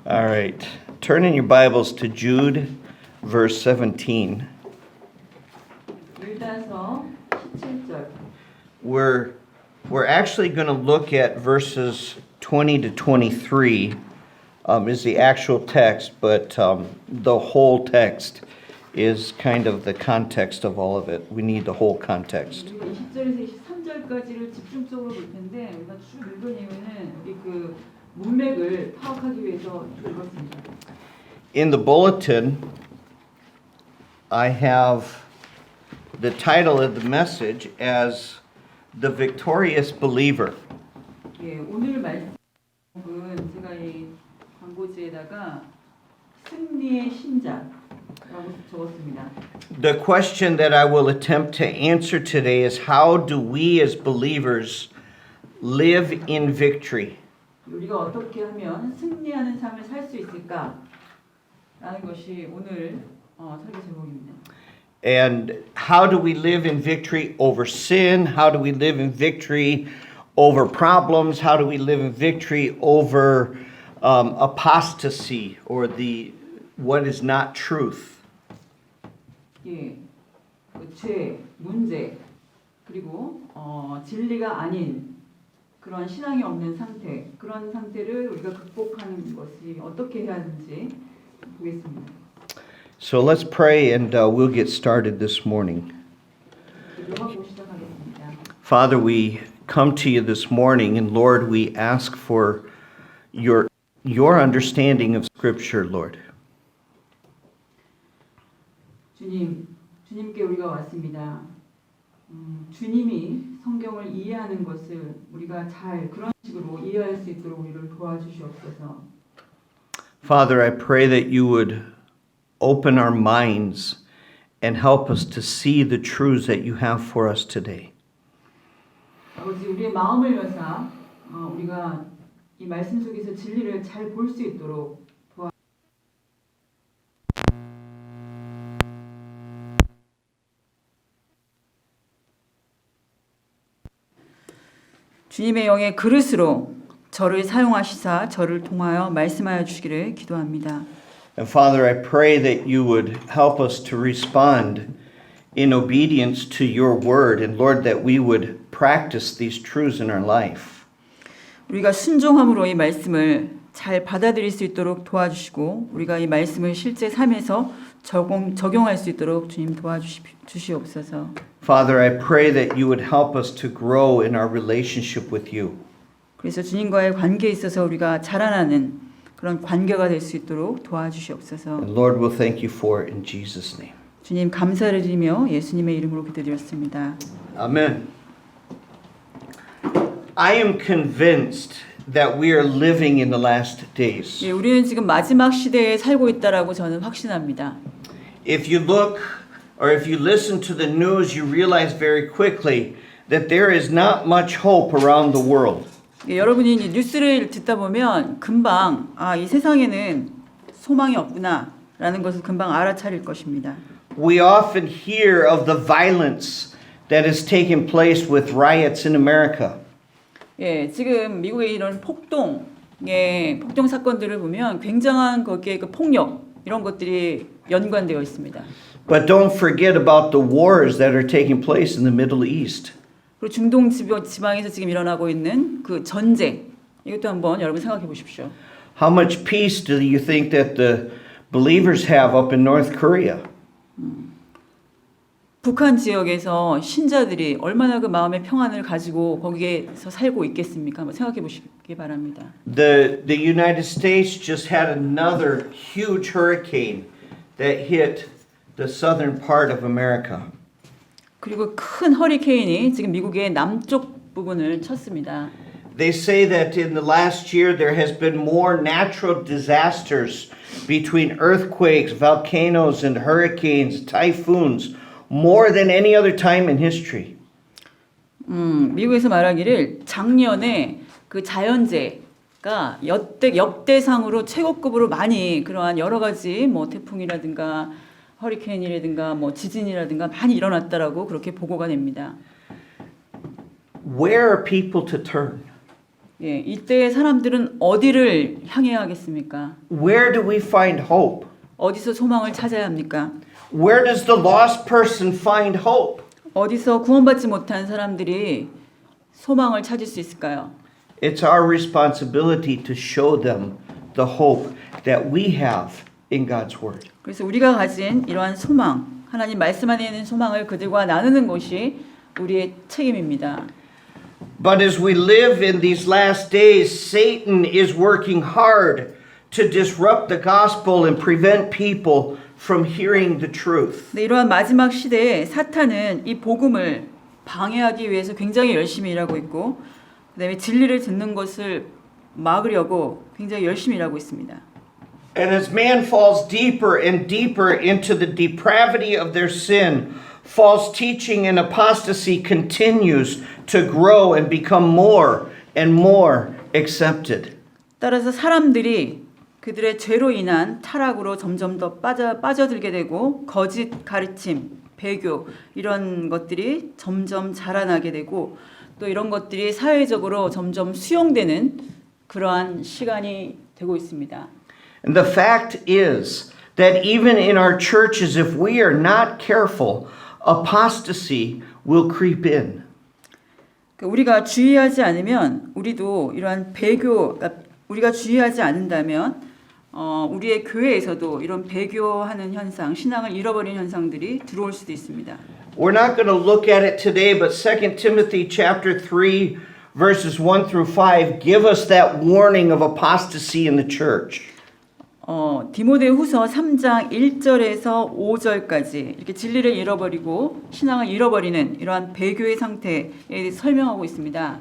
All right. Turn in your Bibles to Jude, verse 17. 유다서 17절. We're actually going to look at verses 20 to 23 is the actual text, but the whole text is kind of the context of all of it. We need the whole context. 우리가 20절에서 23절까지를 집중적으로 볼 텐데 우리가 쭉 읽은 이유는 우리 그 문맥을 파악하기 위해서 읽었습니다. In the bulletin, I have the title of the message as The Victorious Believer. 예, 오늘 말씀은 제가 이 광고지에다가 승리의 신자라고 적었습니다. The question that I will attempt to answer today is how do we as believers live in victory? 우리가 어떻게 하면 승리하는 삶을 살 수 있을까? 라는 것이 오늘 설교 제목입니다. And how do we live in victory over sin? How do we live in victory over problems? How do we live in victory over apostasy or what is not truth? 예, 그 죄, 문제, 그리고 진리가 아닌 그런 신앙이 없는 상태, 그런 상태를 우리가 극복하는 것이 어떻게 해야 하는지 보겠습니다. So let's pray and we'll get started this morning. 기도하고 시작하겠습니다. Father, we come to you this morning, and Lord, we ask for your understanding of Scripture, Lord. 주님께 우리가 왔습니다. 주님이 성경을 이해하는 것을 우리가 잘 그런 식으로 이해할 수 있도록 우리를 도와주시옵소서. Father, I pray that you would open our minds and help us to see the truths that you have for us today. 아버지, 우리의 마음을 여사 우리가 이 말씀 속에서 진리를 잘 볼 수 있도록 주님의 영의 그릇으로 저를 사용하시사 저를 통하여 말씀하여 주시기를 기도합니다. And Father, I pray that you would help us to respond in obedience to your word, and Lord, that we would practice these truths in our life. 우리가 순종함으로 이 말씀을 잘 받아들일 수 있도록 도와주시고 우리가 이 말씀을 실제 삶에서 적용할 수 있도록 주님 도와주시옵소서. Father, I pray that you would help us to grow in our relationship with you. 그래서 주님과의 관계에 있어서 우리가 자라나는 그런 관계가 될 수 있도록 도와주시옵소서. And Lord, we'll thank you for it in Jesus' name. 주님 감사를 드리며 예수님의 이름으로 기도드렸습니다. Amen. I am convinced that we are living in the last days. 예, 우리는 지금 마지막 시대에 살고 있다라고 저는 확신합니다. If you look or if you listen to the news, you realize very quickly that there is not much hope around the world. 예, 여러분이 이 뉴스를 듣다 보면 금방 이 세상에는 소망이 없구나라는 것을 금방 알아차릴 것입니다. We often hear of the violence that has taken place with riots in America. 예, 지금 미국의 이런 폭동 사건들을 보면 굉장한 거기에 그 폭력 이런 것들이 연관되어 있습니다. But don't forget about the wars that are taking place in the Middle East. 그리고 중동 지방에서 지금 일어나고 있는 그 전쟁 이것도 한번 여러분 생각해 보십시오. How much peace do you think that the believers have up in North Korea? 북한 지역에서 신자들이 얼마나 그 마음의 평안을 가지고 거기에서 살고 있겠습니까? 한번 생각해 보시기 바랍니다. The United States just had another huge hurricane that hit the southern part of America. 그리고 큰 허리케인이 지금 미국의 남쪽 부분을 쳤습니다. They say that in the last year there has been more natural disasters between earthquakes, volcanoes, and hurricanes, typhoons, more than any other time in history. 미국에서 말하기를 작년에 그 자연재해가 역대상으로 최고급으로 많이 그러한 여러 가지 뭐 태풍이라든가 허리케인이라든가 뭐 지진이라든가 많이 일어났다라고 그렇게 보고가 됩니다. Where are people to turn? 예, 이때 사람들은 어디를 향해야 하겠습니까? Where do we find hope? 어디서 소망을 찾아야 합니까? Where does the lost person find hope? 어디서 구원받지 못한 사람들이 소망을 찾을 수 있을까요? It's our responsibility to show them the hope that we have in God's Word. 그래서 우리가 가진 이러한 소망, 하나님 말씀 안에 있는 소망을 그들과 나누는 것이 우리의 책임입니다. But as we live in these last days, Satan is working hard to disrupt the gospel and prevent people from hearing the truth. 네, 이러한 마지막 시대에 사탄은 이 복음을 방해하기 위해서 굉장히 열심히 일하고 있고 그다음에 진리를 듣는 것을 막으려고 굉장히 열심히 일하고 있습니다. And as man falls deeper and deeper into the depravity of their sin, false teaching and apostasy continues to grow and become more and more accepted. 따라서 사람들이 그들의 죄로 인한 타락으로 점점 더 빠져들게 되고 거짓 가르침, 배교 이런 것들이 점점 자라나게 되고 또 이런 것들이 사회적으로 점점 수용되는 그러한 시간이 되고 있습니다. And the fact is that even in our churches, if we are not careful, apostasy will creep in. 우리가 주의하지 않으면 우리도 이러한 배교, 우리가 주의하지 않는다면 우리의 교회에서도 이런 배교하는 현상, 신앙을 잃어버리는 현상들이 들어올 수도 있습니다. We're not going to look at it today, but 2 Timothy chapter 3 verses 1 through 5 give us that warning of apostasy in the church. 디모데후서 3장 1절에서 5절까지 이렇게 진리를 잃어버리고 신앙을 잃어버리는 이러한 배교의 상태에 대해서 설명하고 있습니다.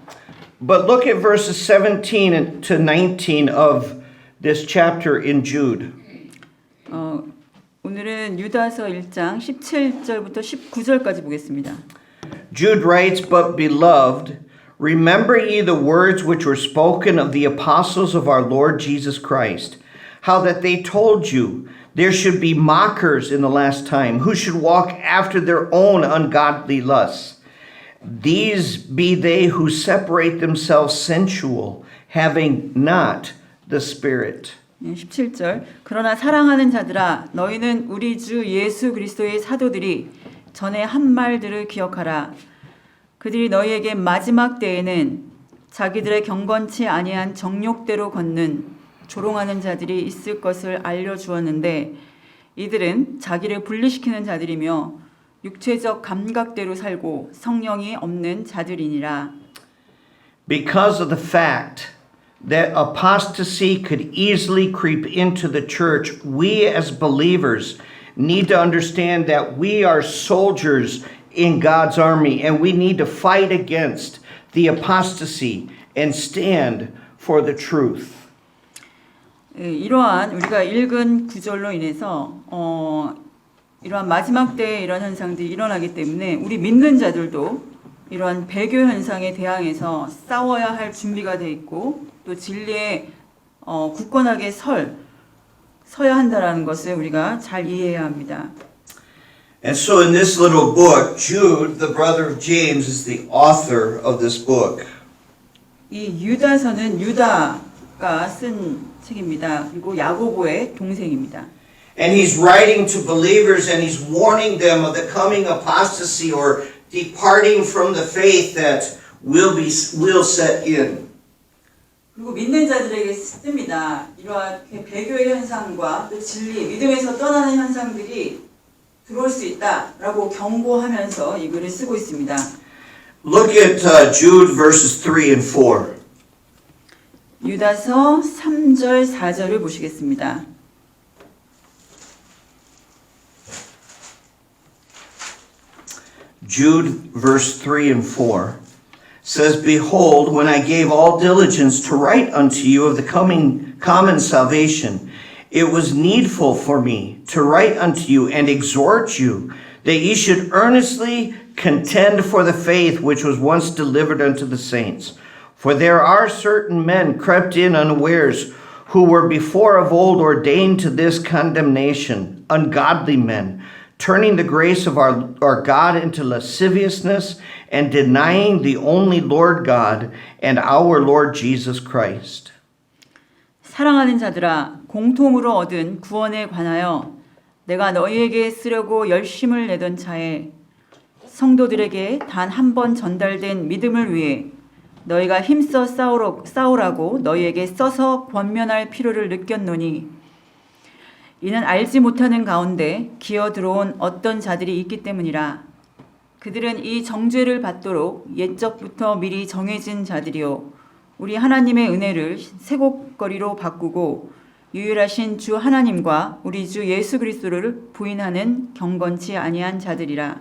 But look at verses 17 to 19 of this chapter in Jude. 오늘은 유다서 1장 17절부터 19절까지 보겠습니다. Jude writes, "But beloved, remember ye the words which were spoken of the apostles of our Lord Jesus Christ, how that they told you there should be mockers in the last time, who should walk after their own ungodly lusts. These be they who separate themselves sensual, having not the Spirit." 17절 그러나 사랑하는 자들아 너희는 우리 주 예수 그리스도의 사도들이 전에 한 말들을 기억하라. 그들이 너희에게 마지막 때에는 자기들의 경건치 아니한 정욕대로 걷는 조롱하는 자들이 있을 것을 알려주었는데 이들은 자기를 분리시키는 자들이며 육체적 감각대로 살고 성령이 없는 자들이니라. Because of the fact that apostasy could easily creep into the church, we as believers need to understand that we are soldiers in God's army and we need to fight against the apostasy and stand for the truth. 이러한 우리가 읽은 구절로 인해서 이러한 마지막 때에 이런 현상들이 일어나기 때문에 우리 믿는 자들도 이러한 배교 현상에 대항해서 싸워야 할 준비가 돼 있고 또 진리에 굳건하게 서야 한다라는 것을 우리가 잘 이해해야 합니다. And so in this little book, Jude, the brother of James, is the author of this book. 이 유다서는 유다가 쓴 책입니다. 그리고 야고보의 동생입니다. And he's writing to believers and he's warning them of the coming apostasy or departing from the faith that will set in. 그리고 믿는 자들에게 씁니다. 이러한 배교의 현상과 또 진리, 믿음에서 떠나는 현상들이 들어올 수 있다라고 경고하면서 이 글을 쓰고 있습니다. Look at Jude verses 3 and 4. 유다서 3절 4절을 보시겠습니다. Jude verse 3 and 4 says, "Behold, when I gave all diligence to write unto you of the coming common salvation, it was needful for me to write unto you and exhort you that ye should earnestly contend for the faith which was once delivered unto the saints. For there are certain men crept in unawares, who were before of old ordained to this condemnation, ungodly men, turning the grace of our God into lasciviousness and denying the only Lord God and our Lord Jesus Christ. 사랑하는 자들아, 공통으로 얻은 구원에 관하여 내가 너희에게 쓰려고 열심을 내던 차에 성도들에게 단 한 번 전달된 믿음을 위해 너희가 힘써 싸우라고 너희에게 써서 권면할 필요를 느꼈노니 이는 알지 못하는 가운데 기어 들어온 어떤 자들이 있기 때문이라. 그들은 이 정죄를 받도록 옛적부터 미리 정해진 자들이요 우리 하나님의 은혜를 세곡거리로 바꾸고 유일하신 주 하나님과 우리 주 예수 그리스도를 부인하는 경건치 아니한 자들이라.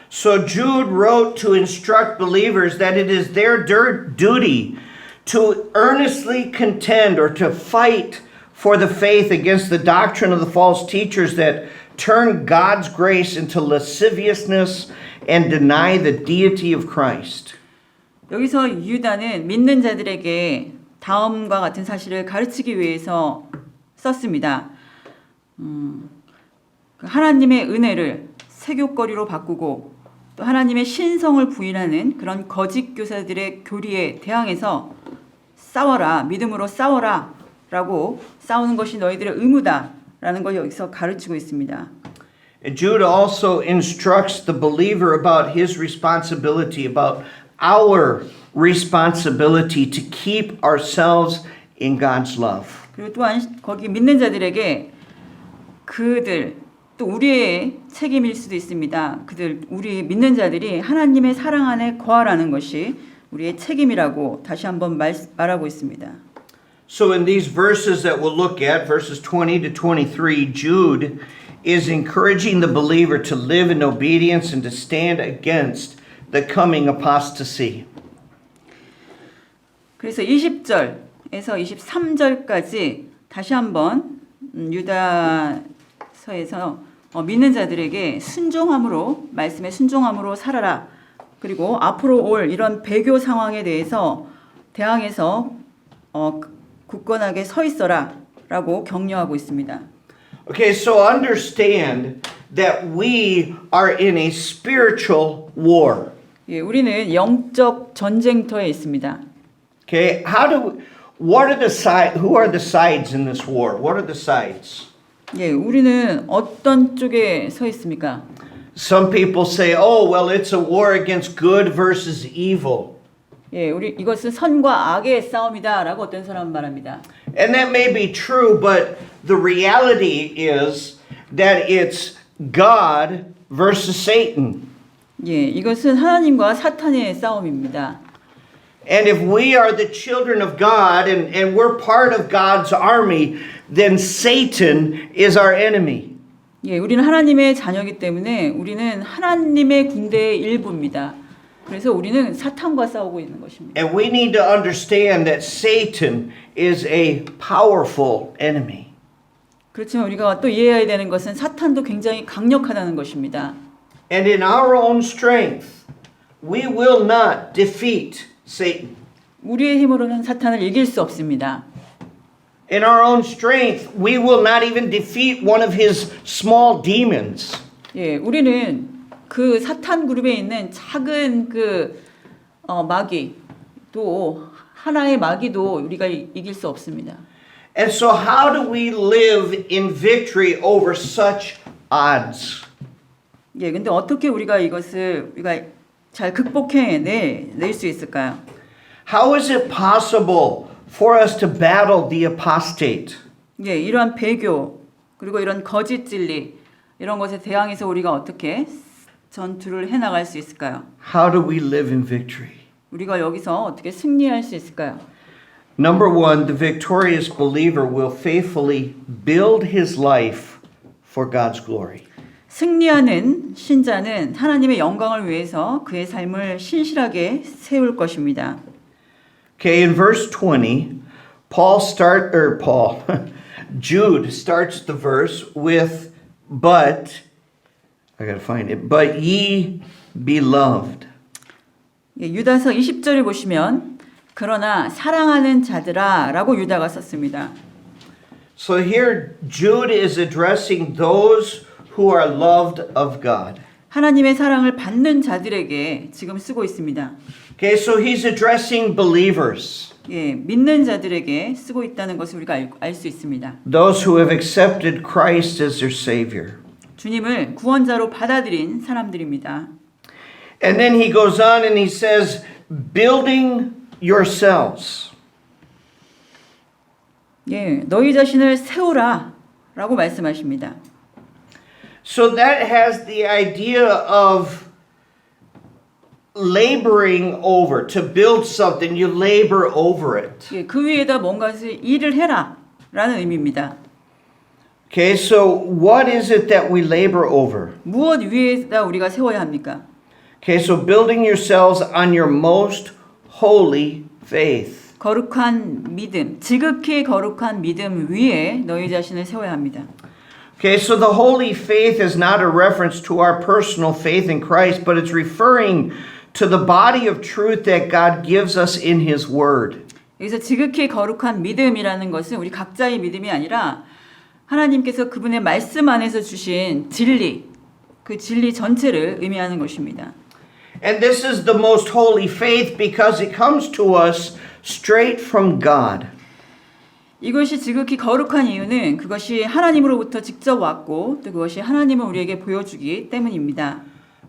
So Jude wrote to instruct believers that it is their duty to earnestly contend or to fight for the faith against the doctrine of the false teachers that turn God's grace into lasciviousness and deny the deity of Christ. 여기서 유다는 믿는 자들에게 다음과 같은 사실을 가르치기 위해서 썼습니다. 하나님의 은혜를 세교거리로 바꾸고 또 하나님의 신성을 부인하는 그런 거짓 교사들의 교리에 대항해서 싸워라, 믿음으로 싸워라 라고 싸우는 것이 너희들의 의무다라는 걸 여기서 가르치고 있습니다. And Jude also instructs the believer about his responsibility, about our responsibility to keep ourselves in God's love. 그리고 또한 거기 믿는 자들에게 그들 또 우리의 책임일 수도 있습니다. 우리 믿는 자들이 하나님의 사랑 안에 거하라는 것이 우리의 책임이라고 다시 한번 말하고 있습니다. So in these verses that we'll look at, verses 20 to 23, Jude is encouraging the believer to live in obedience and to stand against the coming apostasy. 그래서 20절에서 23절까지 다시 한번 유다서에서 믿는 자들에게 순종함으로 말씀에 순종함으로 살아라. 그리고 앞으로 올 이런 배교 상황에 대해서 대항해서 굳건하게 서 있어라라고 격려하고 있습니다. Okay, so understand that we are in a spiritual war. 예, 우리는 영적 전쟁터에 있습니다. Okay, who are the sides in this war? What are the sides? 예, 우리는 어떤 쪽에 서 있습니까? Some people say, oh, well, it's a war against good versus evil. 예, 이것은 선과 악의 싸움이다라고 어떤 사람은 말합니다. And that may be true, but the reality is that it's God versus Satan. 예, 이것은 하나님과 사탄의 싸움입니다. And if we are the children of God and we're part of God's army, then Satan is our enemy. 예, 우리는 하나님의 자녀이기 때문에 우리는 하나님의 군대의 일부입니다. 그래서 우리는 사탄과 싸우고 있는 것입니다. And we need to understand that Satan is a powerful enemy. 그렇지만 우리가 또 이해해야 되는 것은 사탄도 굉장히 강력하다는 것입니다. And in our own strength, we will not defeat Satan. 우리의 힘으로는 사탄을 이길 수 없습니다. In our own strength, we will not even defeat one of his small demons. 예, 우리는 그 사탄 그룹에 있는 작은 마귀 또 하나의 마귀도 우리가 이길 수 없습니다. And so how do we live in victory over such odds? 예, 근데 어떻게 우리가 잘 극복해낼 수 있을까요? How is it possible for us to battle the apostate? 예, 이러한 배교 그리고 이런 거짓 진리 이런 것에 대항해서 우리가 어떻게 전투를 해나갈 수 있을까요? How do we live in victory? 우리가 여기서 어떻게 승리할 수 있을까요? Number one, the victorious believer will faithfully build his life for God's glory. 승리하는 신자는 하나님의 영광을 위해서 그의 삶을 신실하게 세울 것입니다. Okay, in verse 20, Jude starts the verse with, but ye beloved. 예, 유다서 20절을 보시면 그러나 사랑하는 자들아 라고 유다가 썼습니다. So here Jude is addressing those who are loved of God. 하나님의 사랑을 받는 자들에게 지금 쓰고 있습니다. Okay, so he's addressing believers, 예, 믿는 자들에게 쓰고 있다는 것을 우리가 알 수 있습니다. those who have accepted Christ as their Savior. 주님을 구원자로 받아들인 사람들입니다. And then he goes on and he says, building yourselves. 예, 너희 자신을 세우라 라고 말씀하십니다. So that has the idea of laboring over. To build something, you labor over it. 예, 그 위에다 뭔가를 일을 해라 라는 의미입니다. Okay, so what is it that we labor over? 무엇 위에다 우리가 세워야 합니까? Okay, so building yourselves on your most holy faith. 거룩한 믿음, 지극히 거룩한 믿음 위에 너희 자신을 세워야 합니다. Okay, so the holy faith is not a reference to our personal faith in Christ, but it's referring to the body of truth that God gives us in His Word. 여기서 지극히 거룩한 믿음이라는 것은 우리 각자의 믿음이 아니라 하나님께서 그분의 말씀 안에서 주신 진리, 그 진리 전체를 의미하는 것입니다. And this is the most holy faith because it comes to us straight from God. 이것이 지극히 거룩한 이유는 그것이 하나님으로부터 직접 왔고 또 그것이 하나님을 우리에게 보여주기 때문입니다.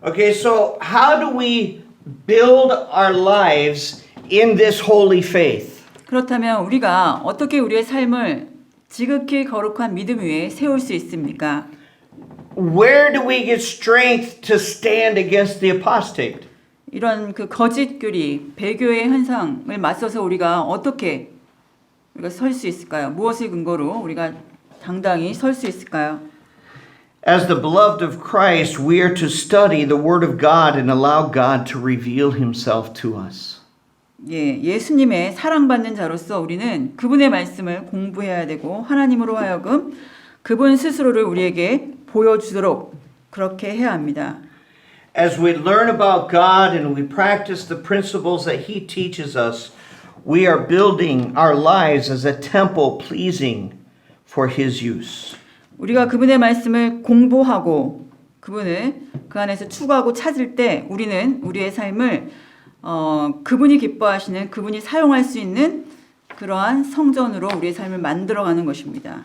Okay, so how do we build our lives in this holy faith? 그렇다면 우리가 어떻게 우리의 삶을 지극히 거룩한 믿음 위에 세울 수 있습니까? Where do we get strength to stand against the apostate? 이런 그 거짓 교리, 배교의 현상을 맞서서 우리가 어떻게 우리가 설 수 있을까요? 무엇을 근거로 우리가 당당히 설 수 있을까요? As the beloved of Christ, we are to study the Word of God and allow God to reveal Himself to us. 예, 예수님의 사랑받는 자로서 우리는 그분의 말씀을 공부해야 되고 하나님으로 하여금 그분 스스로를 우리에게 보여주도록 그렇게 해야 합니다. As we learn about God and we practice the principles that He teaches us, we are building our lives as a temple pleasing for His use. 우리가 그분의 말씀을 공부하고 그분을 그 안에서 추구하고 찾을 때 우리는 우리의 삶을 그분이 기뻐하시는 그분이 사용할 수 있는 그러한 성전으로 우리의 삶을 만들어가는 것입니다.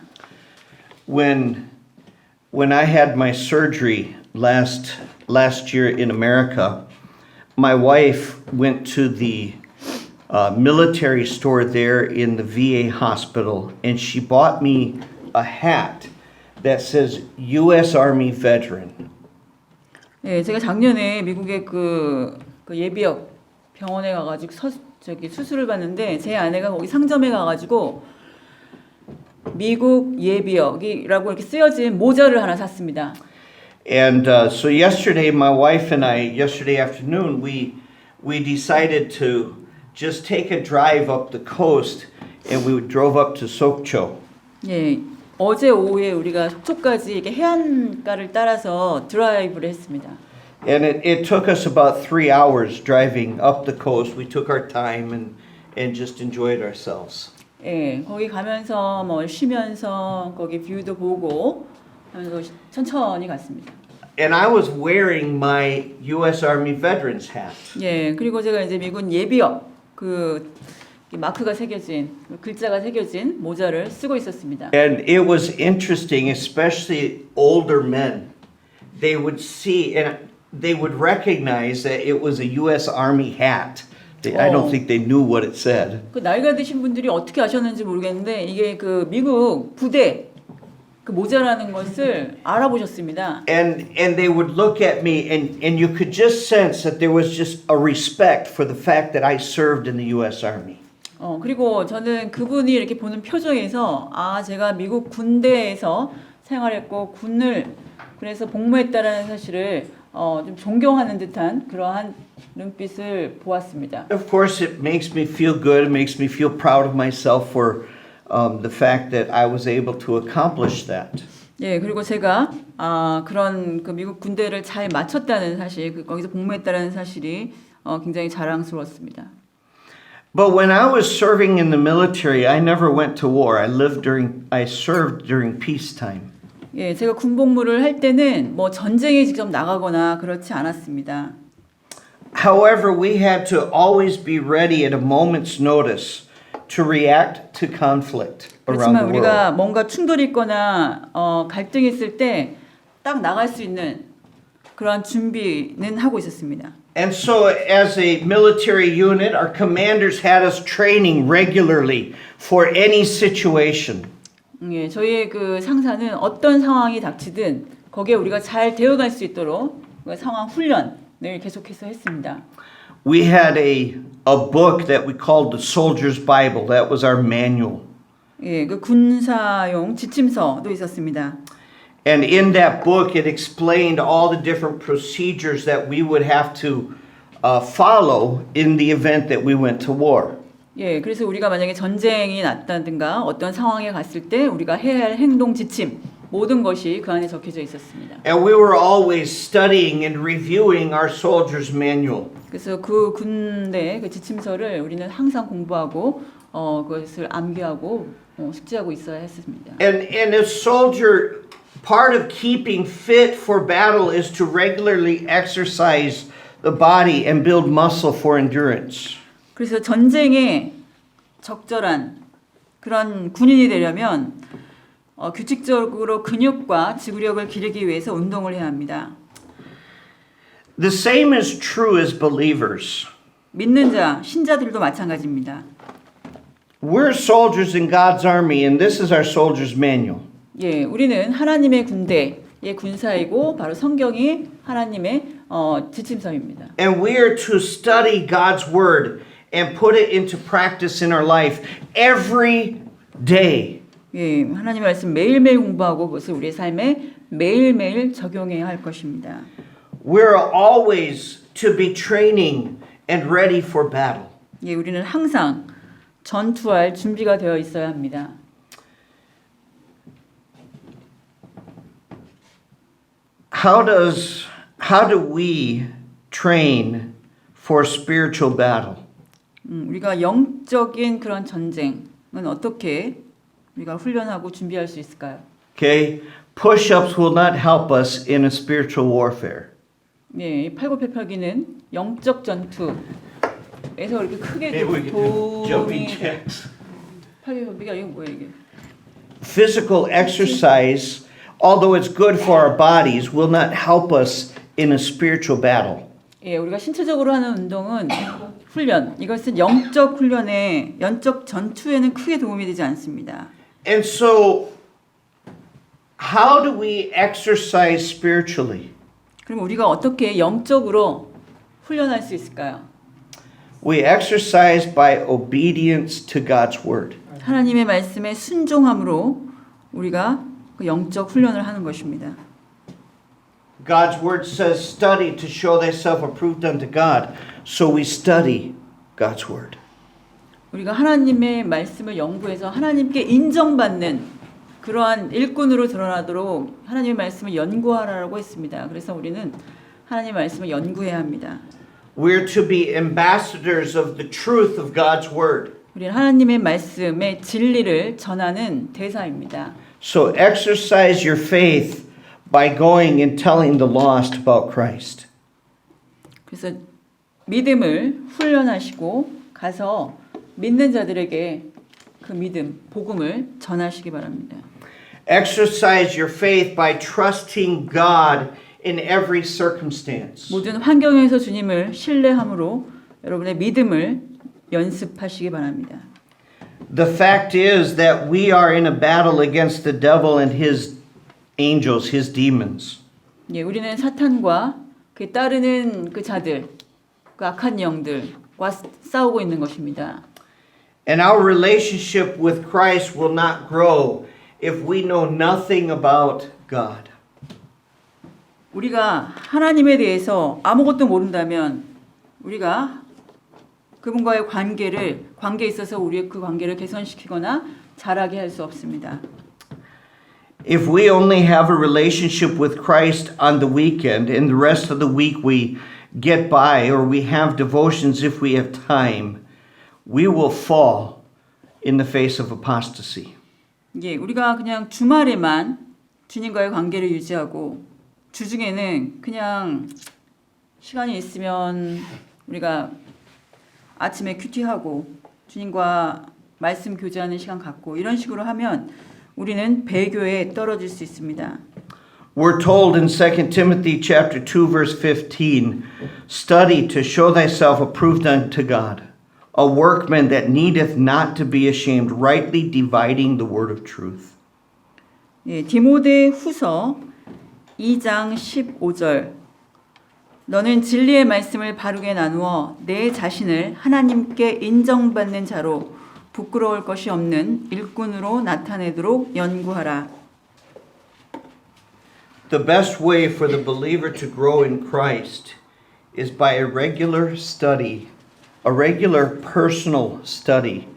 When I had my surgery last year in America, my wife went to the military store there in the VA hospital, and she bought me a hat that says U.S. Army Veteran. 예, 제가 작년에 미국의 그 예비역 병원에 가가지고 수술을 받는데 제 아내가 거기 상점에 가가지고 미국 예비역이라고 이렇게 쓰여진 모자를 하나 샀습니다. And so yesterday, my wife and I, yesterday afternoon, we decided to just take a drive up the coast, and we drove up to Sokcho. 예, 어제 오후에 우리가 속초까지 이렇게 해안가를 따라서 드라이브를 했습니다. And it took us about 3 hours driving up the coast. We took our time and just enjoyed ourselves. 예, 거기 가면서 뭐 쉬면서 거기 뷰도 보고 하면서 천천히 갔습니다. And I was wearing my U.S. Army Veterans hat. 예, 그리고 제가 이제 미군 예비역 그 마크가 새겨진 글자가 새겨진 모자를 쓰고 있었습니다. And it was interesting, especially older men. They would see and they would recognize that it was a U.S. Army hat. I don't think they knew what it said. 그 나이가 드신 분들이 어떻게 아셨는지 모르겠는데 이게 그 미국 부대 그 모자라는 것을 알아보셨습니다. And they would look at me and you could just sense that there was just a respect for the fact that I served in the U.S. Army. 그리고 저는 그분이 이렇게 보는 표정에서 제가 미국 군대에서 생활했고 군을 그래서 복무했다라는 사실을 좀 존경하는 듯한 그러한 눈빛을 보았습니다. Of course, it makes me feel good. It makes me feel proud of myself for the fact that I was able to accomplish that. 예, 그리고 제가 그런 그 미국 군대를 잘 마쳤다는 사실, 거기서 복무했다는 사실이 굉장히 자랑스러웠습니다. But when I was serving in the military, I never went to war. I served during peacetime. 예, 제가 군복무를 할 때는 뭐 전쟁에 직접 나가거나 그렇지 않았습니다. However, we had to always be ready at a moment's notice to react to conflict around 그렇지만 the world. 우리가 뭔가 충돌이 있거나 갈등이 있을 때 딱 나갈 수 있는 그런 준비는 하고 있었습니다. And so, as a military unit, our commanders had us training regularly for any situation. 예, 저희의 그 상사는 어떤 상황이 닥치든 거기에 우리가 잘 대응할 수 있도록 그 상황 훈련을 계속해서 했습니다. We had a book that we called the Soldier's Bible. That was our manual. 예, 그 군사용 지침서도 있었습니다. And in that book, it explained all the different procedures that we would have to follow in the event that we went to war. 예, 그래서 우리가 만약에 전쟁이 났다든가 어떤 상황에 갔을 때 우리가 해야 할 행동 지침 모든 것이 그 안에 적혀져 있었습니다. And we were always studying and reviewing our soldier's manual. 그래서 그 군대 그 지침서를 우리는 항상 공부하고 그것을 암기하고 숙지하고 있어야 했습니다. And a soldier, part of keeping fit for battle is to regularly exercise the body and build muscle for endurance. 그래서 전쟁에 적절한 그런 군인이 되려면 규칙적으로 근육과 지구력을 기르기 위해서 운동을 해야 합니다. The same is true as believers. 믿는 자, 신자들도 마찬가지입니다. We're soldiers in God's army, and this is our soldier's manual. 예, 우리는 하나님의 군대의 군사이고 바로 성경이 하나님의 지침서입니다. And we are to study God's word and put it into practice in our life every day. 예, 하나님의 말씀 매일매일 공부하고 그것을 우리의 삶에 매일매일 적용해야 할 것입니다. We're always to be training and ready for battle. 예, 우리는 항상 전투할 준비가 되어 있어야 합니다. How do we train for spiritual battle? 우리가 영적인 그런 전쟁은 어떻게 우리가 훈련하고 준비할 수 있을까요? Okay? Push-ups will not help us in a spiritual warfare. 네, 팔굽혀펴기는 영적 전투에서 이렇게 크게 Jumping jacks. 팔굽혀펴기가 이거 뭐야 이게? Physical exercise, although it's good for our bodies, will not help us in a spiritual battle. 예, 우리가 신체적으로 하는 운동은 훈련, 이것은 영적 훈련에, 영적 전투에는 크게 도움이 되지 않습니다. And so, how do we exercise spiritually? 그럼 우리가 어떻게 영적으로 훈련할 수 있을까요? We exercise by obedience to God's word. 하나님의 말씀에 순종함으로 우리가 그 영적 훈련을 하는 것입니다. God's word says, study to show thyself approved unto God. So we study God's word. 우리가 하나님의 말씀을 연구해서 하나님께 인정받는 그러한 일꾼으로 드러나도록 하나님의 말씀을 연구하라고 했습니다. 그래서 우리는 하나님의 말씀을 연구해야 합니다. We're to be ambassadors of the truth of God's word. 우리는 하나님의 말씀의 진리를 전하는 대사입니다. So exercise your faith by going and telling the lost about Christ. 그래서 믿음을 훈련하시고 가서 믿는 자들에게 그 믿음, 복음을 전하시기 바랍니다. Exercise your faith by trusting God in every circumstance. 모든 환경에서 주님을 신뢰함으로 여러분의 믿음을 연습하시기 바랍니다. The fact is that we are in a battle against the devil and his angels, his demons. 예, 우리는 사탄과 그 따르는 그 자들, 그 악한 영들과 싸우고 있는 것입니다. And our relationship with Christ will not grow if we know nothing about God. 우리가 하나님에 대해서 아무것도 모른다면 우리가 그분과의 관계에 있어서 우리의 그 관계를 개선시키거나 자라게 할 수 없습니다. If we only have a relationship with Christ on the weekend and the rest of the week we get by or we have devotions if we have time, we will fall in the face of apostasy. 예, 우리가 그냥 주말에만 주님과의 관계를 유지하고 주중에는 그냥 시간이 있으면 우리가 아침에 큐티하고 주님과 말씀 교제하는 시간 갖고 이런 식으로 하면 우리는 배교에 떨어질 수 있습니다. We're told in 2 Timothy chapter 2 verse 15, study to show thyself approved unto God, a workman that needeth not to be ashamed, rightly dividing the word of truth. 예, 디모데 후서 2장 15절 너는 진리의 말씀을 바르게 나누어 내 자신을 하나님께 인정받는 자로 부끄러울 것이 없는 일꾼으로 나타내도록 연구하라. The best way for the believer to grow in Christ is by a regular study, a regular personal study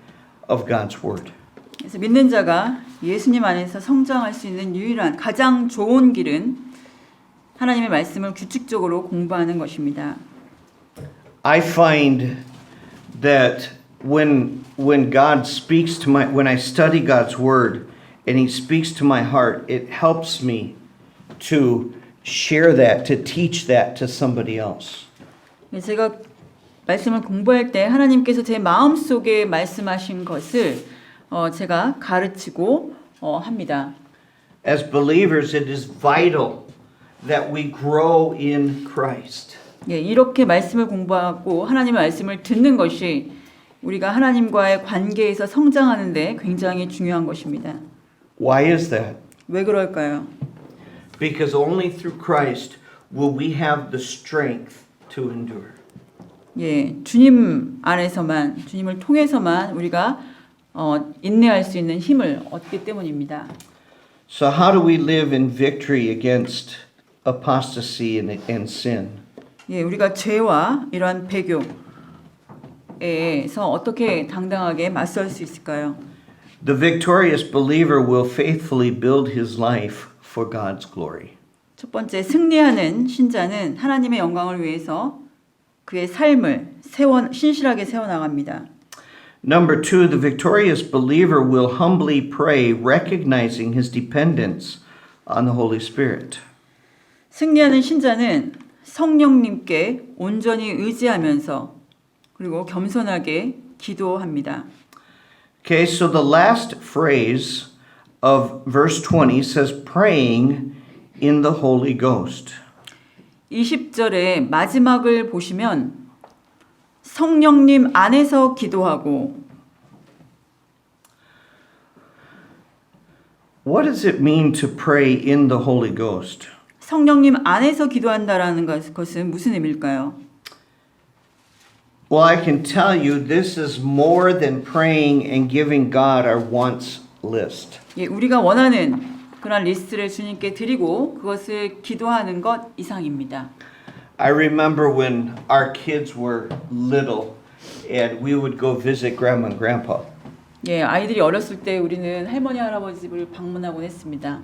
of God's Word. 그래서 믿는 자가 예수님 안에서 성장할 수 있는 유일한 가장 좋은 길은 하나님의 말씀을 규칙적으로 공부하는 것입니다. I find that when God speaks to when I study God's Word and He speaks to my heart, it helps me to share that, to teach that to somebody else. 제가 말씀을 공부할 때 하나님께서 제 마음속에 말씀하신 것을 제가 가르치고 합니다. As believers, it is vital that we grow in Christ. 예, 이렇게 말씀을 공부하고 하나님의 말씀을 듣는 것이 우리가 하나님과의 관계에서 성장하는 데 굉장히 중요한 것입니다. Why is that? 왜 그럴까요? Because only through Christ will we have the strength to endure. 예, 주님 안에서만, 주님을 통해서만 우리가 인내할 수 있는 힘을 얻기 때문입니다. So how do we live in victory against apostasy and sin? 예, 우리가 죄와 이러한 배교에서 어떻게 당당하게 맞설 수 있을까요? The victorious believer will faithfully build his life for God's glory. 첫 번째, 승리하는 신자는 하나님의 영광을 위해서 그의 삶을 신실하게 세워나갑니다. Number 2, the victorious believer will humbly pray, recognizing his dependence on the Holy Spirit. 승리하는 신자는 성령님께 온전히 의지하면서 그리고 겸손하게 기도합니다. Okay, so the last phrase of verse 20 says praying in the Holy Ghost. 20절의 마지막을 보시면 성령님 안에서 기도하고 What does it mean to pray in the Holy Ghost? 성령님 안에서 기도한다라는 것은 무슨 의미일까요? Well, I can tell you this is more than praying and giving God our wants list. 예, 우리가 원하는 그런 리스트를 주님께 드리고 그것을 기도하는 것 이상입니다. I remember when our kids were little and we would go visit grandma and grandpa. 예, 아이들이 어렸을 때 우리는 할머니 할아버지 집을 방문하곤 했습니다.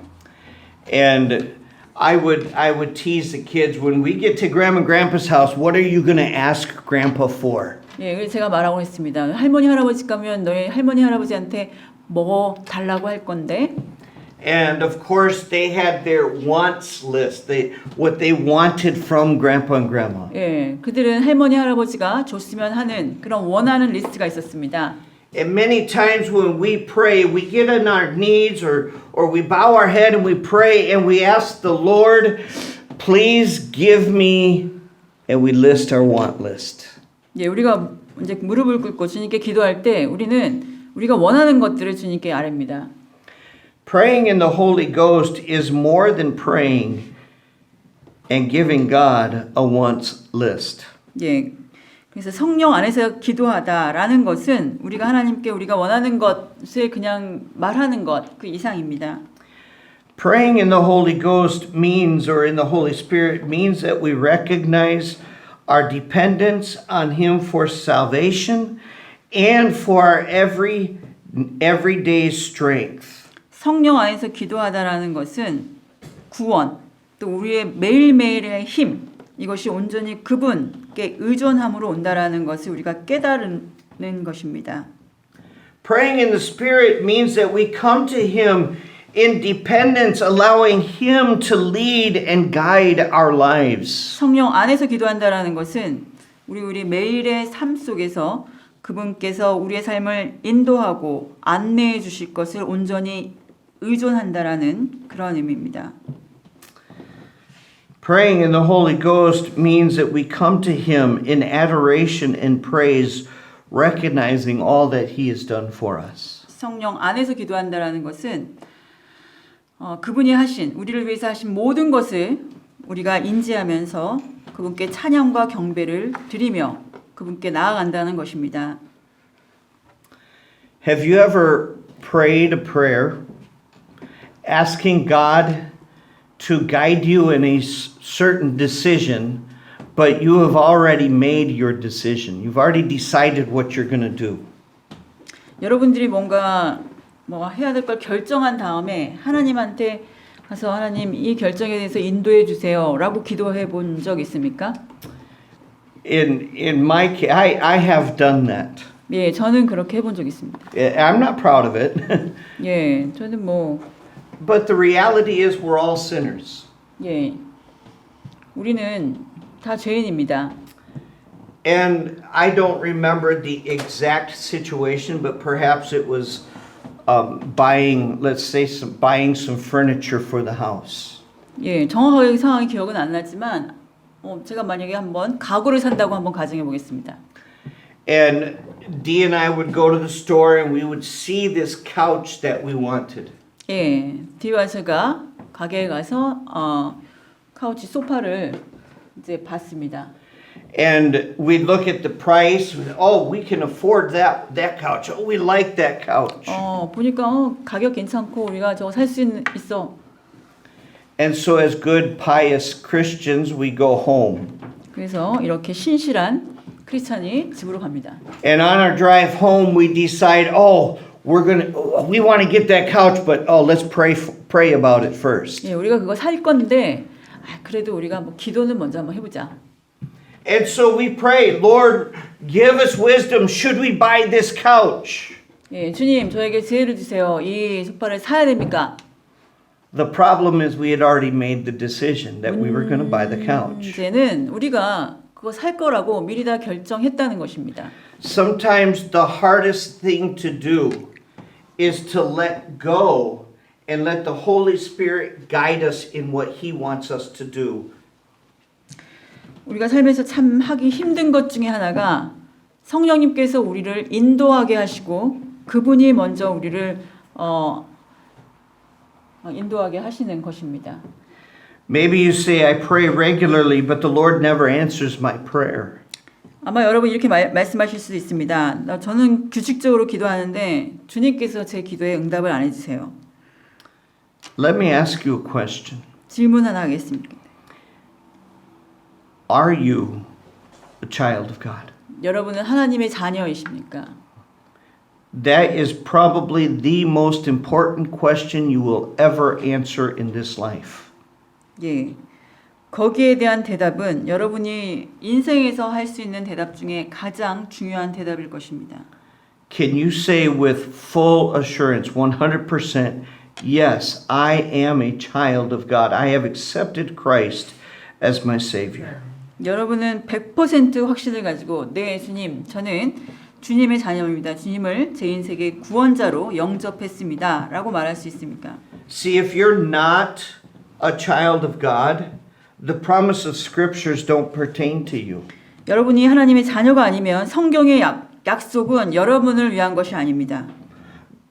And I would tease the kids when we get to grandma and grandpa's house, what are you going to ask grandpa for? 예, 그래서 제가 말하곤 했습니다. 할머니 할아버지 가면 너희 할머니 할아버지한테 뭐 달라고 할 건데. And of course, they had their wants list, what they wanted from grandpa and grandma. 예, 그들은 할머니 할아버지가 줬으면 하는 그런 원하는 리스트가 있었습니다. And many times when we pray, we get on our knees or we bow our head and we pray and we ask the Lord, please give me, and we list our want list. 예, 우리가 이제 무릎을 꿇고 주님께 기도할 때 우리는 우리가 원하는 것들을 주님께 아뢰입니다. Praying in the Holy Ghost is more than praying and giving God a wants list. 예. 그래서 성령 안에서 기도하다라는 것은 우리가 하나님께 우리가 원하는 것을 그냥 말하는 것 그 이상입니다. Praying in the Holy Ghost means, or in the Holy Spirit, means that we recognize our dependence on Him for salvation and for our everyday strength. 성령 안에서 기도하다라는 것은 구원, 또 우리의 매일매일의 힘, 이것이 온전히 그분께 의존함으로 온다라는 것을 우리가 깨달는 것입니다. Praying in the Spirit means that we come to Him in dependence, allowing Him to lead and guide our lives. 성령 안에서 기도한다라는 것은 우리 매일의 삶 속에서 그분께서 우리의 삶을 인도하고 안내해 주실 것을 온전히 의존한다라는 그런 의미입니다. Praying in the Holy Ghost means that we come to Him in adoration and praise, recognizing all that He has done for us. 성령 안에서 기도한다라는 것은 그분이 하신 우리를 위해서 하신 모든 것을 우리가 인지하면서 그분께 찬양과 경배를 드리며 그분께 나아간다는 것입니다. Have you ever prayed a prayer asking God to guide you in a certain decision, but you have already made your decision? You've already decided what you're going to do. 여러분들이 뭔가 해야 될 걸 결정한 다음에 하나님한테 가서 하나님 이 결정에 대해서 인도해 주세요라고 기도해 본 적 있습니까? In my case, I have done that. 예, 저는 그렇게 해본 적 있습니다. I'm not proud of it, 예, 저는 but the reality is we're all sinners. 예, 우리는 다 죄인입니다. And I don't remember the exact situation, but perhaps it was buying, let's say, buying some furniture for the house. 예, 정확하게 상황이 기억은 안 나지만 제가 만약에 한번 가구를 산다고 한번 가정해 보겠습니다. And Dee and I would go to the store and we would see this couch that we wanted. 예, 디와 제가 가게에 가서 카우치 소파를 이제 봤습니다. And we'd look at the price. Oh, we can afford that couch. Oh, we like that couch. 보니까 가격 괜찮고 우리가 저거 살 수 있어. And so as good pious Christians, we go home. 그래서 이렇게 신실한 크리스찬이 집으로 갑니다. And on our drive home, we decide, oh, we want to get that couch, but let's pray about it first. 예, 우리가 그거 살 건데 그래도 우리가 기도는 먼저 한번 해보자. And so we pray, Lord, give us wisdom. Should we buy this couch? 예, 주님, 저에게 지혜를 주세요. 이 소파를 사야 됩니까? The problem is we had already made the decision that we were going to buy the couch. 문제는 우리가 그거 살 거라고 미리 다 결정했다는 것입니다. Sometimes the hardest thing to do is to let go and let the Holy Spirit guide us in what He wants us to do. 우리가 살면서 참 하기 힘든 것 중에 하나가 성령님께서 우리를 인도하게 하시고 그분이 먼저 우리를 인도하게 하시는 것입니다. Maybe you say, I pray regularly, but the Lord never answers my prayer. 아마 여러분 이렇게 말씀하실 수도 있습니다. 저는 규칙적으로 기도하는데 주님께서 제 기도에 응답을 안 해주세요. Let me ask you a question. 질문 하나 하겠습니다. Are you a child of God? 여러분은 하나님의 자녀이십니까? That is probably the most important question you will ever answer in this life. 예. 거기에 대한 대답은 여러분이 인생에서 할 수 있는 대답 중에 가장 중요한 대답일 것입니다. Can you say with full assurance, 100%, yes, I am a child of God. I have accepted Christ as my Savior. 여러분은 100% 확신을 가지고 네, 주님, 저는 주님의 자녀입니다. 주님을 제 인생의 구원자로 영접했습니다. 라고 말할 수 있습니까? See, if you're not a child of God, the promise of scriptures don't pertain to you. 여러분이 하나님의 자녀가 아니면 성경의 약속은 여러분을 위한 것이 아닙니다.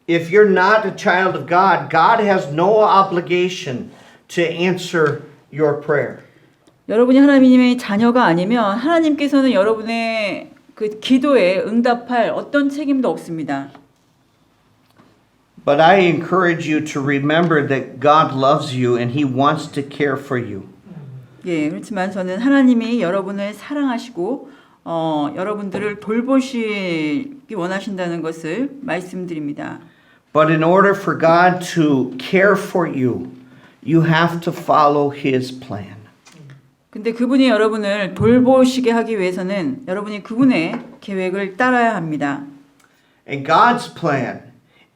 If you're not a child of God, God has no obligation to answer your prayer. 여러분이 하나님의 자녀가 아니면 하나님께서는 여러분의 그 기도에 응답할 어떤 책임도 없습니다. But I encourage you to remember that God loves you and He wants to care for you. 예, 그렇지만 저는 하나님이 여러분을 사랑하시고 여러분들을 돌보시기 원하신다는 것을 말씀드립니다. But in order for God to care for you, you have to follow His plan. 근데 그분이 여러분을 돌보시게 하기 위해서는 여러분이 그분의 계획을 따라야 합니다. And God's plan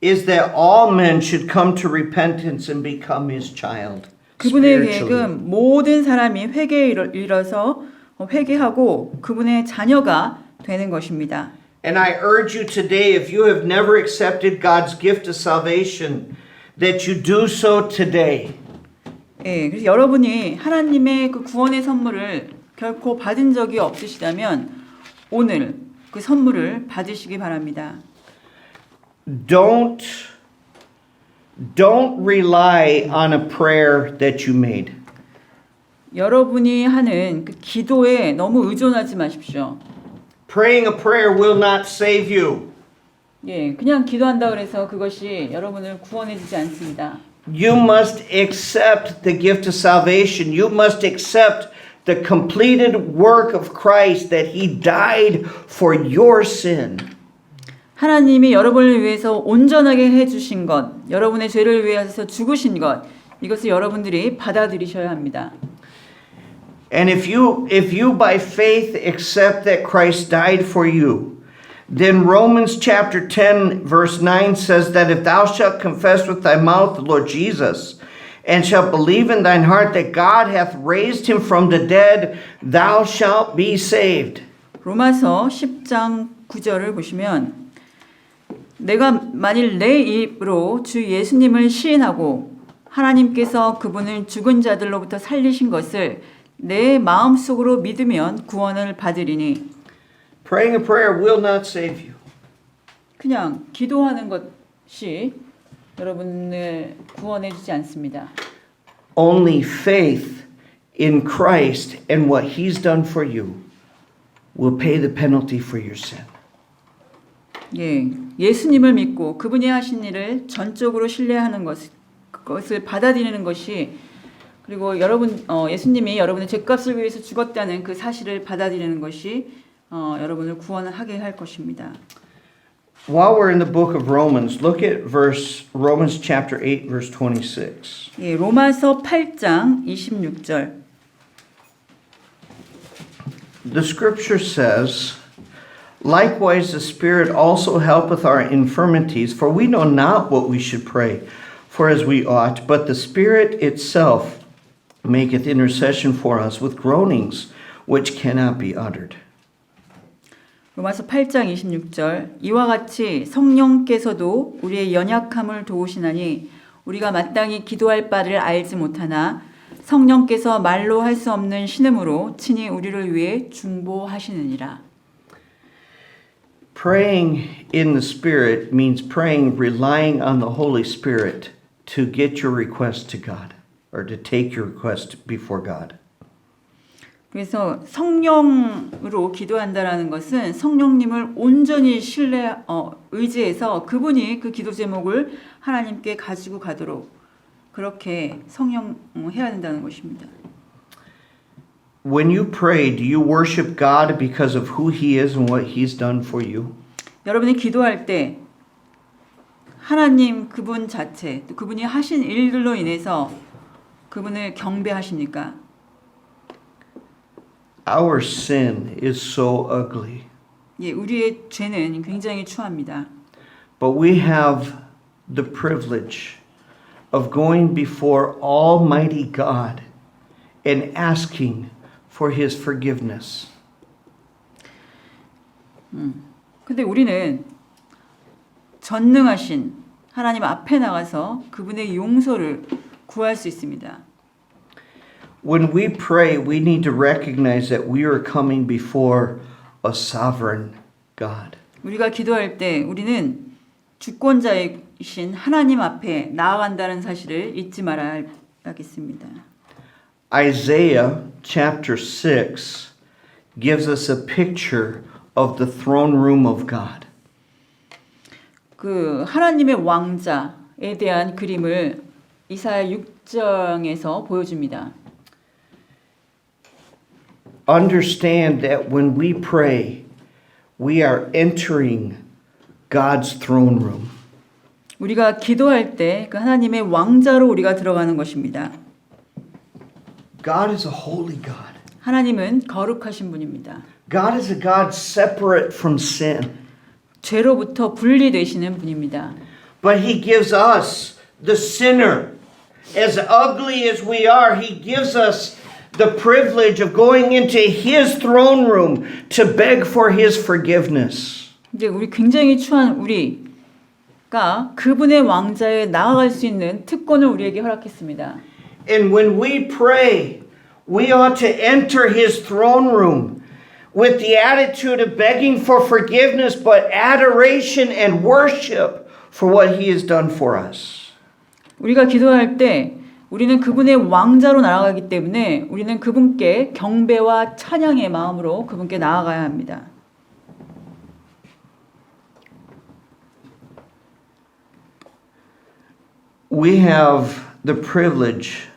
is that all men should come to repentance and become his child. 그분의 spiritually. 계획은 모든 사람이 회개에 이르러서 회개하고 그분의 자녀가 되는 것입니다. And I urge you today, if you have never accepted God's gift of salvation, that you do so today. 예, 그래서 여러분이 하나님의 그 구원의 선물을 결코 받은 적이 없으시다면 오늘 그 선물을 받으시기 바랍니다. Don't rely on a prayer that you made. 여러분이 하는 그 기도에 너무 의존하지 마십시오. Praying a prayer will not save you. 예, 그냥 기도한다 그래서 그것이 여러분을 구원해 주지 않습니다. You must accept the gift of salvation. You must accept the completed work of Christ that he died for your sin. 하나님이 여러분을 위해서 온전하게 해주신 것, 여러분의 죄를 위해서 죽으신 것, 이것을 여러분들이 받아들이셔야 합니다. And if you by faith accept that Christ died for you, then Romans chapter 10 verse 9 says that if thou shalt confess with thy mouth the Lord Jesus, and shalt believe in thine heart that God hath raised him from the dead, thou shalt be saved. 로마서 10장 9절을 보시면 내가 만일 내 입으로 주 예수님을 시인하고 하나님께서 그분을 죽은 자들로부터 살리신 것을 내 마음속으로 믿으면 구원을 받으리니 Praying a prayer will not save you. 그냥 기도하는 것이 여러분을 구원해 주지 않습니다. Only faith in Christ and what he's done for you will pay the penalty for your sin. 예, 예수님을 믿고 그분이 하신 일을 전적으로 신뢰하는 그것을 받아들이는 것이 그리고 예수님이 여러분의 죄값을 위해서 죽었다는 그 사실을 받아들이는 것이 여러분을 구원하게 할 것입니다. While we're in the book of Romans, look at Romans chapter 8 verse 26. 예, 로마서 8장 26절. The scripture says, likewise the Spirit also helpeth our infirmities, for we know not what we should pray for as we ought, but the Spirit itself maketh intercession for us with groanings which cannot be uttered. 로마서 8장 26절 이와 같이 성령께서도 우리의 연약함을 도우시나니 우리가 마땅히 기도할 바를 알지 못하나 성령께서 말로 할 수 없는 신음으로 친히 우리를 위해 중보하시느니라. Praying in the Spirit means praying relying on the Holy Spirit to get your request to God or to take your request before God. 그래서 성령으로 기도한다라는 것은 성령님을 온전히 의지해서 그분이 그 기도 제목을 하나님께 가지고 가도록 그렇게 해야 된다는 것입니다. When you pray, do you worship God because of who He is and what He's done for you? 여러분이 기도할 때 하나님 그분 자체, 또 그분이 하신 일들로 인해서 그분을 경배하십니까? Our sin is so ugly. 예, 우리의 죄는 굉장히 추합니다. But we have the privilege of going before Almighty God and asking for His forgiveness. 근데 우리는 전능하신 하나님 앞에 나가서 그분의 용서를 구할 수 있습니다. When we pray, we need to recognize that we are coming before a sovereign God. 우리가 기도할 때 우리는 주권자이신 하나님 앞에 나아간다는 사실을 잊지 말아야겠습니다. Isaiah chapter 6 gives us a picture of the throne room of God. 그 하나님의 왕자에 대한 그림을 이사야 6장에서 보여줍니다. Understand that when we pray, we are entering God's throne room. 우리가 기도할 때 그 하나님의 왕자로 우리가 들어가는 것입니다. God is a holy God. 하나님은 거룩하신 분입니다. God is a God separate from sin. 죄로부터 분리되시는 분입니다. but he gives us, the sinner, as ugly as we are, he gives us the privilege of going into his throne room to beg for his forgiveness. 이제 우리 굉장히 추한 우리가 그분의 왕자에 나아갈 수 있는 특권을 우리에게 허락했습니다. And when we pray, we ought to enter his throne room with the attitude of begging for forgiveness, but adoration and worship for what he has done for us. 우리가 기도할 때 우리는 그분의 왕자로 나아가기 때문에 우리는 그분께 경배와 찬양의 마음으로 그분께 나아가야 합니다. We have the privilege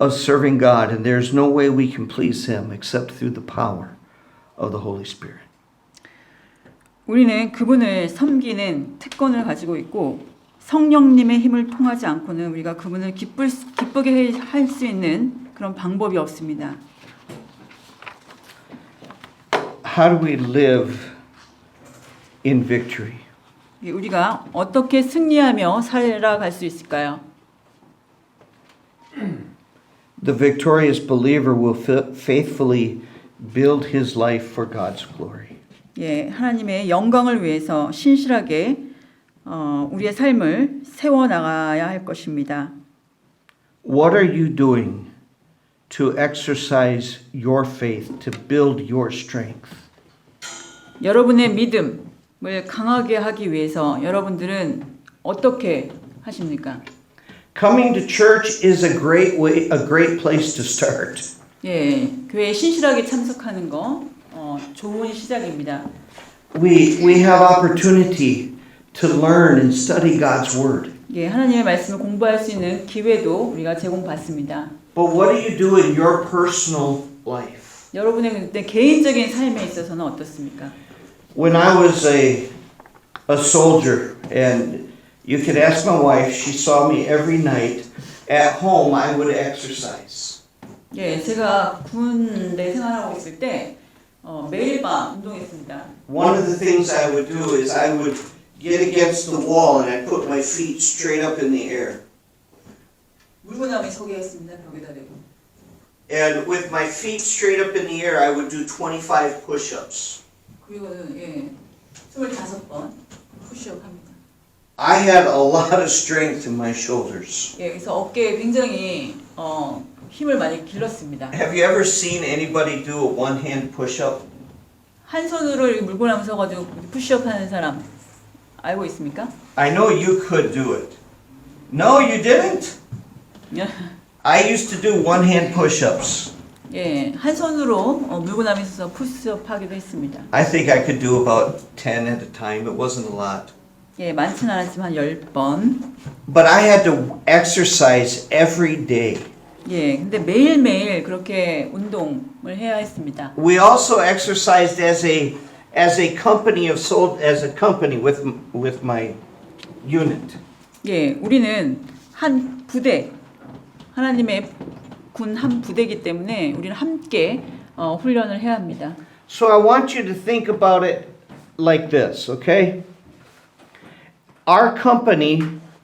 of serving God, and there's no way we can please him except through the power of the Holy Spirit. 우리는 그분을 섬기는 특권을 가지고 있고 성령님의 힘을 통하지 않고는 우리가 그분을 기쁘게 할 수 있는 그런 방법이 없습니다. How do we live in victory? 우리가 어떻게 승리하며 살아갈 수 있을까요? The victorious believer will faithfully build his life for God's glory. 예, 하나님의 영광을 위해서 신실하게 우리의 삶을 세워 나가야 할 것입니다. What are you doing to exercise your faith, to build your strength? 여러분의 믿음을 강하게 하기 위해서 여러분들은 어떻게 하십니까? Coming to church is a great place to start. 예, 교회에 신실하게 참석하는 거 좋은 시작입니다. We have opportunity to learn and study God's word. 예, 하나님의 말씀을 공부할 수 있는 기회도 우리가 제공받습니다. But what do you do in your personal life? 여러분의 그때 개인적인 삶에 있어서는 어떻습니까? When I was a soldier, and you could ask my wife, she saw me every night. At home, I would exercise. 예, 제가 군대 생활하고 있을 때 매일 밤 운동했습니다. One of the things I would do is I would get against the wall and I'd put my feet straight up in the air. 물구나무에 서게 했습니다. 벽에다 대고. And with my feet straight up in the air, I would do 25 push-ups. 그리고는 예, 25번 푸시업 합니다. I had a lot of strength in my shoulders. 예, 그래서 어깨에 굉장히 힘을 많이 길렀습니다. Have you ever seen anybody do a one-hand push-up? 한 손으로 이렇게 물구나무 서가지고 푸시업 하는 사람 알고 있습니까? I know you could do it. No, you didn't. I used to do one-hand push-ups. 예, 한 손으로 물구나무에 서서 푸시업 하기도 했습니다. I think I could do about 10 at a time. It wasn't a lot. 예, 많지는 않았지만 10번. But I had to exercise every day. 예, 근데 매일매일 그렇게 운동을 해야 했습니다. We also exercised as a company with my unit. 예, 우리는 한 부대, 하나님의 군 한 부대이기 때문에 우리는 함께 훈련을 해야 합니다. So I want you to think about it like this, okay? Our company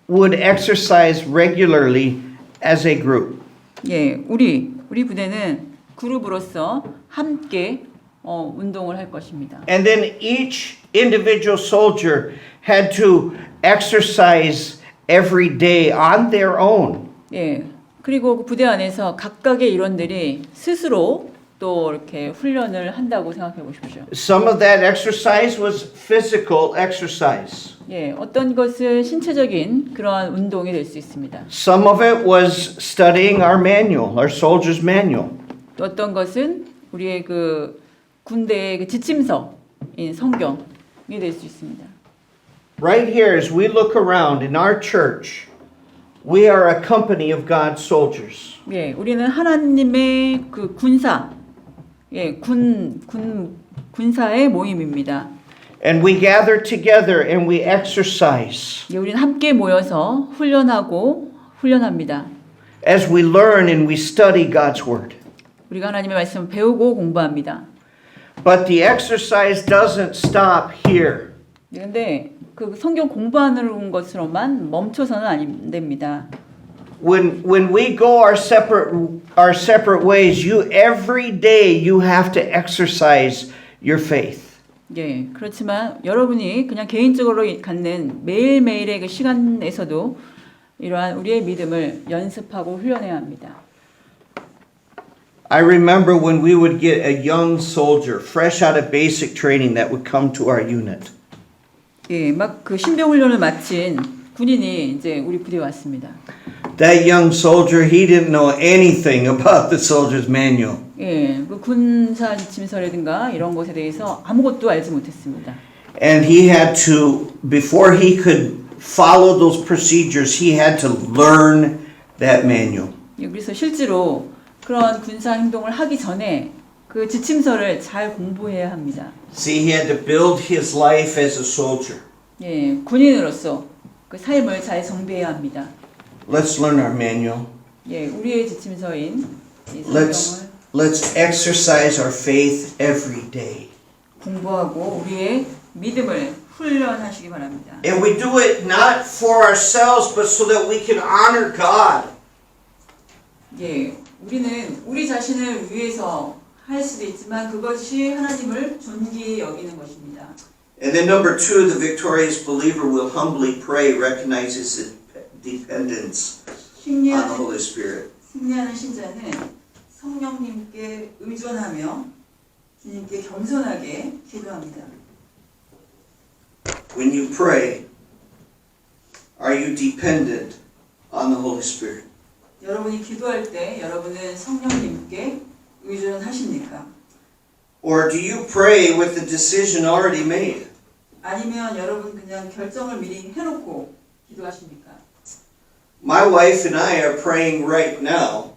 would exercise regularly as a group. 예, 우리 부대는 그룹으로서 함께 운동을 할 것입니다. And then each individual soldier had to exercise every day on their own. 예, 그리고 그 부대 안에서 각각의 일원들이 스스로 또 이렇게 훈련을 한다고 생각해 보십시오. Some of that exercise was physical exercise. 예, 어떤 것은 신체적인 그러한 운동이 될 수 있습니다. Some of it was studying our manual, our soldier's manual. 또 어떤 것은 우리의 그 군대의 그 지침서인 성경이 될 수 있습니다. Right here, as we look around in our church, we are a company of God's soldiers. 예, 우리는 하나님의 그 군사, 예, 군사의 모임입니다. And we gather together and we exercise 예, 우리는 함께 모여서 훈련합니다. as we learn and we study God's word. 우리가 하나님의 말씀을 배우고 공부합니다. But the exercise doesn't stop here. 그런데 그 성경 공부하는 것으로만 멈춰서는 안 됩니다. When we go our separate ways, every day you have to exercise your faith. 예, 그렇지만 여러분이 그냥 개인적으로 갖는 매일매일의 그 시간에서도 이러한 우리의 믿음을 연습하고 훈련해야 합니다. I remember when we would get a young soldier fresh out of basic training that would come to our unit. 예, 막 그 신병 훈련을 마친 군인이 이제 우리 부대에 왔습니다. That young soldier, he didn't know anything about the soldier's manual. 예, 그 군사 지침서라든가 이런 것에 대해서 아무것도 알지 못했습니다. And he had to, before he could follow those procedures, he had to learn that manual. 예, 그래서 실제로 그런 군사 행동을 하기 전에 그 지침서를 잘 공부해야 합니다. See, he had to build his life as a soldier. 예, 군인으로서 그 삶을 잘 정비해야 합니다. Let's learn our manual. 예, 우리의 지침서인 이 성경을 Let's exercise our faith every day. 공부하고 우리의 믿음을 훈련하시기 바랍니다. And we do it not for ourselves, but so that we can honor God. 예, 우리는 우리 자신을 위해서 할 수도 있지만 그것이 하나님을 존귀히 여기는 것입니다. And then number 2, the victorious believer will humbly pray, recognize his dependence on the Holy Spirit. 승리하는 신자는 성령님께 의존하며 주님께 겸손하게 기도합니다. When you pray, are you dependent on the Holy Spirit? 여러분이 기도할 때 여러분은 성령님께 의존하십니까? Or do you pray with the decision already made? 아니면 여러분 그냥 결정을 미리 해놓고 기도하십니까? My wife and I are praying right now,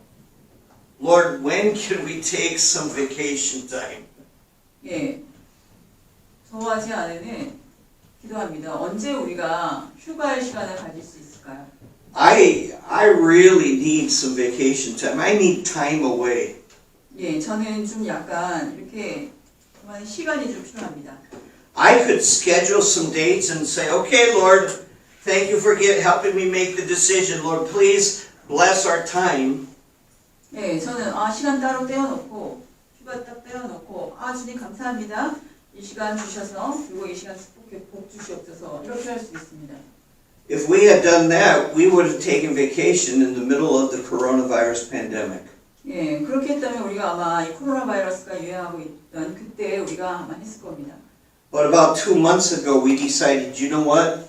Lord, when can we take some vacation time? 예, 저와 제 아내는 기도합니다. 언제 우리가 휴가의 시간을 가질 수 있을까요? I really need some vacation time. I need time away. 예, 저는 좀 약간 이렇게 그만 시간이 좀 필요합니다. I could schedule some dates and say, okay, Lord, thank you for helping me make the decision. Lord, please bless our time. 예, 저는 시간 따로 떼어놓고 휴가 딱 떼어놓고 주님 감사합니다. 이 시간 주셔서 그리고 이 시간 복 주시옵소서 이렇게 할 수 있습니다. If we had done that, we would have taken vacation in the middle of the coronavirus pandemic. 예, 그렇게 했다면 우리가 아마 이 코로나 바이러스가 유행하고 있던 그때 우리가 아마 했을 겁니다. But about 2 months ago, we decided, you know what?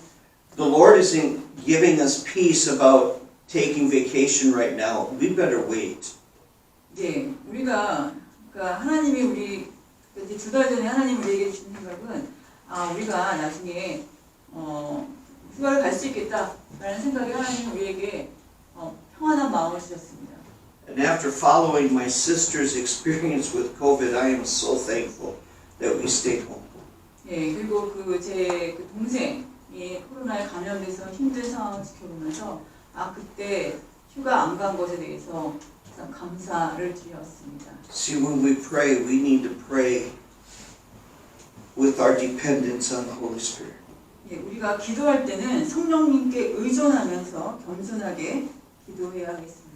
The Lord isn't giving us peace about taking vacation right now. We better wait. 예, 우리가 그러니까 하나님이 우리 이제 2달 전에 하나님 우리에게 주신 생각은 우리가 나중에 휴가를 갈 수 있겠다라는 생각에 하나님 우리에게 평안한 마음을 주셨습니다. And after following my sister's experience with COVID, I am so thankful that we stayed home. 예, 그리고 제 동생이 코로나에 감염돼서 힘든 상황을 지켜보면서 그때 휴가 안 간 것에 대해서 참 감사를 드렸습니다. See, when we pray, we need to pray with our dependence on the Holy Spirit. 예, 우리가 기도할 때는 성령님께 의존하면서 겸손하게 기도해야 하겠습니다.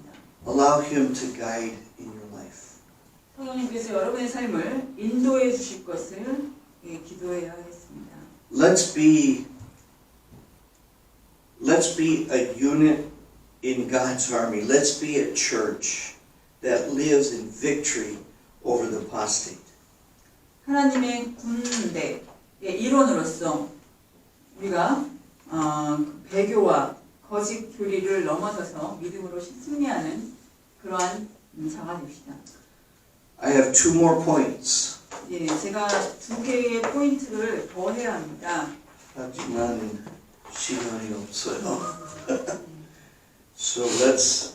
Allow Him to guide in your life. 성령님께서 여러분의 삶을 인도해 주실 것을 기도해야 하겠습니다. Let's be a unit in God's army. Let's be a church that lives in victory over the apostate. 하나님의 군대의 일원으로서 우리가 배교와 거짓 교리를 넘어서서 믿음으로 승리하는 그러한 자가 됩시다. I have 2 more points. 예, 제가 2개의 포인트를 더 해야 합니다. 하지만 시간이 없어요. So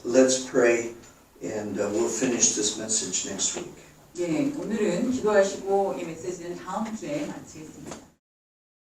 let's pray and we'll finish this message next week. 예, 오늘은 기도하시고 이 메시지는 다음 주에 마치겠습니다.